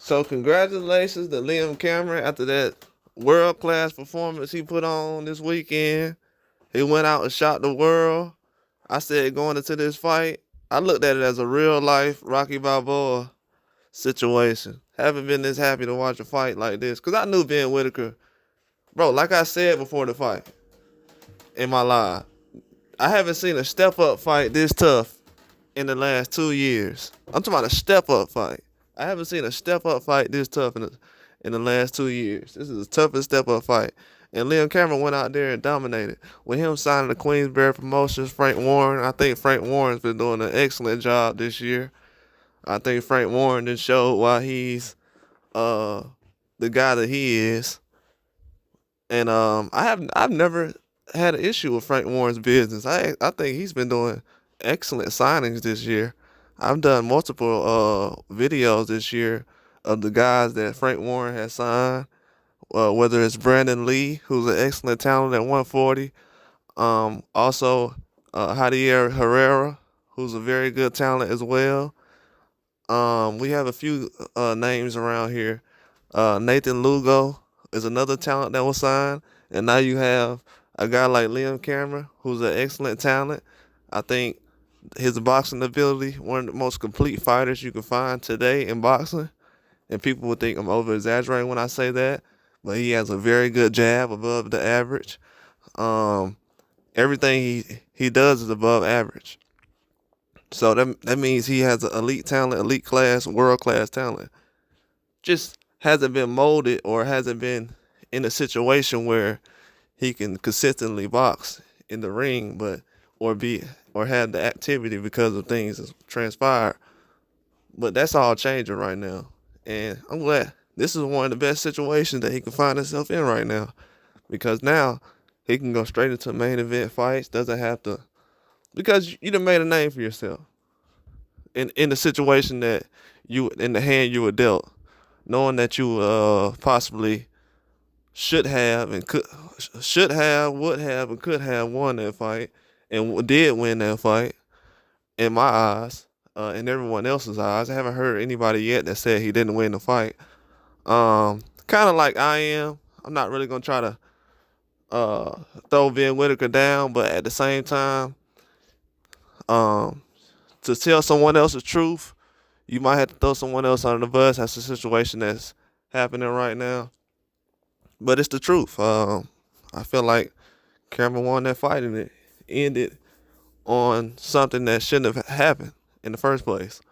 So congratulations to Liam Cameron after that world class performance he put on this weekend. He went out and shot the world. I said going into this fight, I looked at it as a real life Rocky Balboa situation. Haven't been this happy to watch a fight like this because I knew Ben Whittaker, bro. Like I said before the fight in my live, I haven't seen a step up fight this tough in the last 2 years. I'm talking about a step up fight. I haven't seen a step up fight this tough in the last 2 years. This is the toughest step up fight. And Liam Cameron went out there and dominated. With him signing the Queensberry Promotions, Frank Warren, I think Frank Warren's been doing an excellent job this year. I think Frank Warren just showed why he's uh the guy that he is. And I've never had an issue with Frank Warren's business. I think he's been doing excellent signings this year. I've done multiple videos this year of the guys that Frank Warren has signed. Whether it's Brandon Lee, who's an excellent talent at 140. Also Javier Herrera, who's a very good talent as well. We have a few names around here. Nathan Lugo is another talent that was signed. And now you have a guy like Liam Cameron, who's an excellent talent. I think his boxing ability, one of the most complete fighters you can find today in boxing. And people would think I'm over exaggerating when I say that, but he has a very good jab above the average. Everything he does is above average. So that means he has an elite talent, elite class, world class talent. Just hasn't been molded or hasn't been in a situation where he can consistently box in the ring, but or have the activity because of things that's transpired. But that's all changing right now. And I'm glad this is one of the best situations that he can find himself in right now. Because now he can go straight into main event fights, doesn't have to, because you done made a name for yourself. In the situation that in the hand you were dealt, knowing that you possibly should have and would have and could have won that fight and did win that fight in my eyes, in everyone else's eyes. I haven't heard anybody yet that said he didn't win the fight. Kind of like I am. I'm not really gonna try to throw Ben Whittaker down, but at the same time, to tell someone else the truth, you might have to throw someone else under the bus. That's the situation that's happening right now. But it's the truth. I feel like Cameron won that fight and it ended on something that shouldn't have happened in the first place.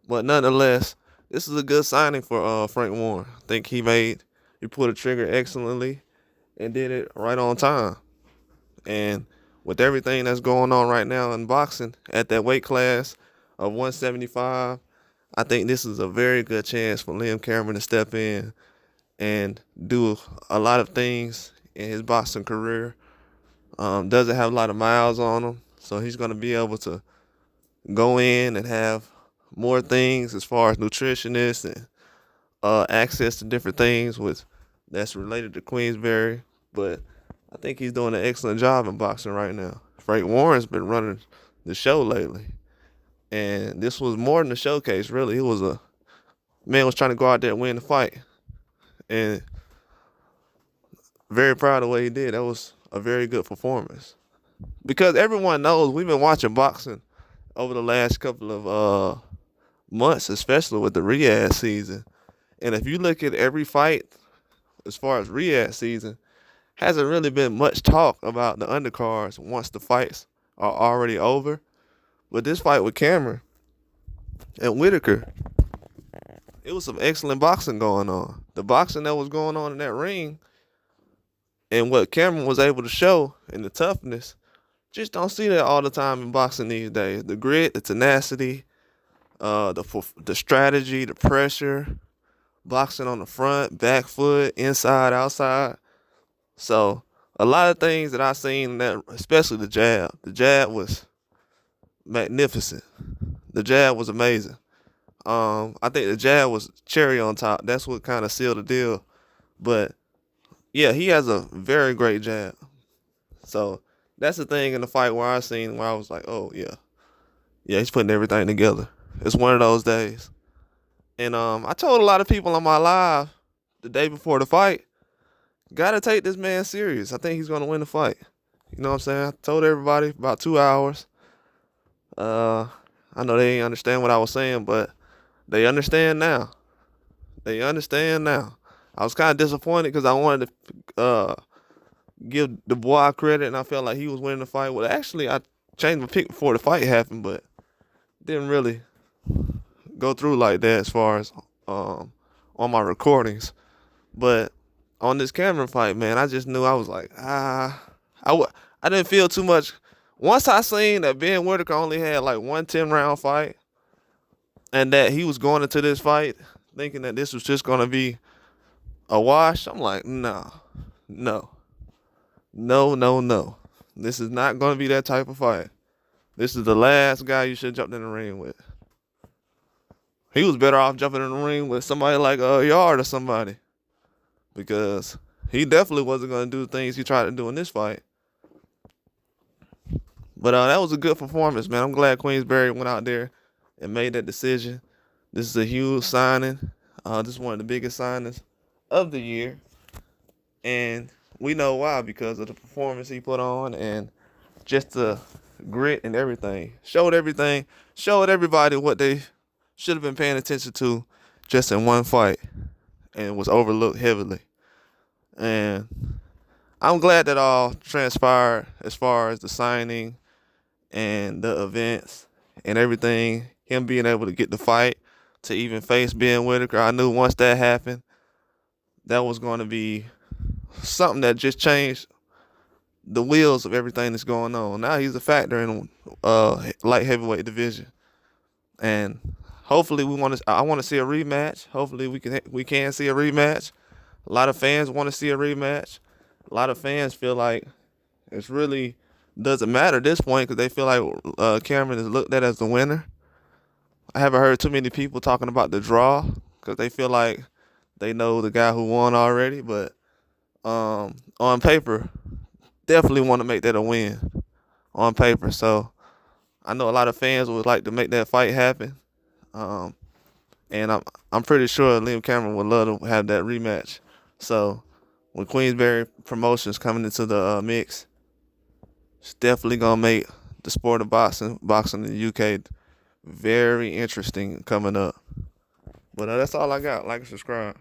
But nonetheless, this is a good signing for Frank Warren. I think he pulled the trigger excellently and did it right on time. And with everything that's going on right now in boxing at that weight class of 175, I think this is a very good chance for Liam Cameron to step in and do a lot of things in his boxing career. Doesn't have a lot of miles on him, so he's going to be able to go in and have more things as far as nutritionists and access to different things that's related to Queensberry. But I think he's doing an excellent job in boxing right now. Frank Warren's been running the show lately. And this was more than a showcase, really. It was man was trying to go out there and win the fight. And very proud of what he did. That was a very good performance. Because everyone knows we've been watching boxing over the last couple of months, especially with the Riyadh season. And if you look at every fight as far as Riyadh season, hasn't really been much talk about the undercards once the fights are already over. But this fight with Cameron and Whittaker, it was some excellent boxing going on. The boxing that was going on in that ring and what Cameron was able to show and the toughness, just don't see that all the time in boxing these days. The grit, the tenacity, the strategy, the pressure, boxing on the front, back foot, inside, outside. So a lot of things that I seen that, especially the jab. The jab was magnificent. The jab was amazing. I think the jab was cherry on top. That's what kind of sealed the deal. But yeah, he has a very great jab. So that's the thing in the fight where I was like, oh yeah, he's putting everything together. It's one of those days. And I told a lot of people on my live the day before the fight, gotta take this man serious. I think he's gonna win the fight. You know what I'm saying? I told everybody about 2 hours. I know they didn't understand what I was saying, but they understand now. They understand now. I was kind of disappointed because I wanted to give the boy credit, and I felt like he was winning the fight. Well, actually, I changed my pick before the fight happened, but didn't really go through like that as far as on my recordings. But on this Cameron fight, man, I just knew I was like, I didn't feel too much. Once I seen that Ben Whittaker only had like one 10-round fight, and that he was going into this fight thinking that this was just going to be a wash, I'm like, no. This is not going to be that type of fight. This is the last guy you should jump in the ring with. He was better off jumping in the ring with somebody like Yard or somebody, because he definitely wasn't going to do the things he tried to do in this fight. But that was a good performance, man. I'm glad Queensberry went out there and made that decision. This is a huge signing. This is one of the biggest signings of the year. And we know why, because of the performance he put on and just the grit and everything. Showed everybody what they should have been paying attention to just in one fight, and was overlooked heavily. And I'm glad that all transpired as far as the signing and the events and everything. Him being able to get the fight to even face Ben Whittaker. I knew once that happened, that was going to be something that just changed the wheels of everything that's going on. Now he's a factor in light heavyweight division, and hopefully I want to see a rematch. Hopefully we can see a rematch. A lot of fans want to see a rematch. A lot of fans feel like it really doesn't matter at this point because they feel like Cameron is looked at as the winner. I haven't heard too many people talking about the draw because they feel like they know the guy who won already. But on paper, definitely want to make that a win on paper. So I know a lot of fans would like to make that fight happen. And I'm pretty sure Liam Cameron would love to have that rematch. So when Queensberry Promotions coming into the mix, it's definitely gonna make the sport of boxing in the UK very interesting coming up. But that's all I got. Like and subscribe.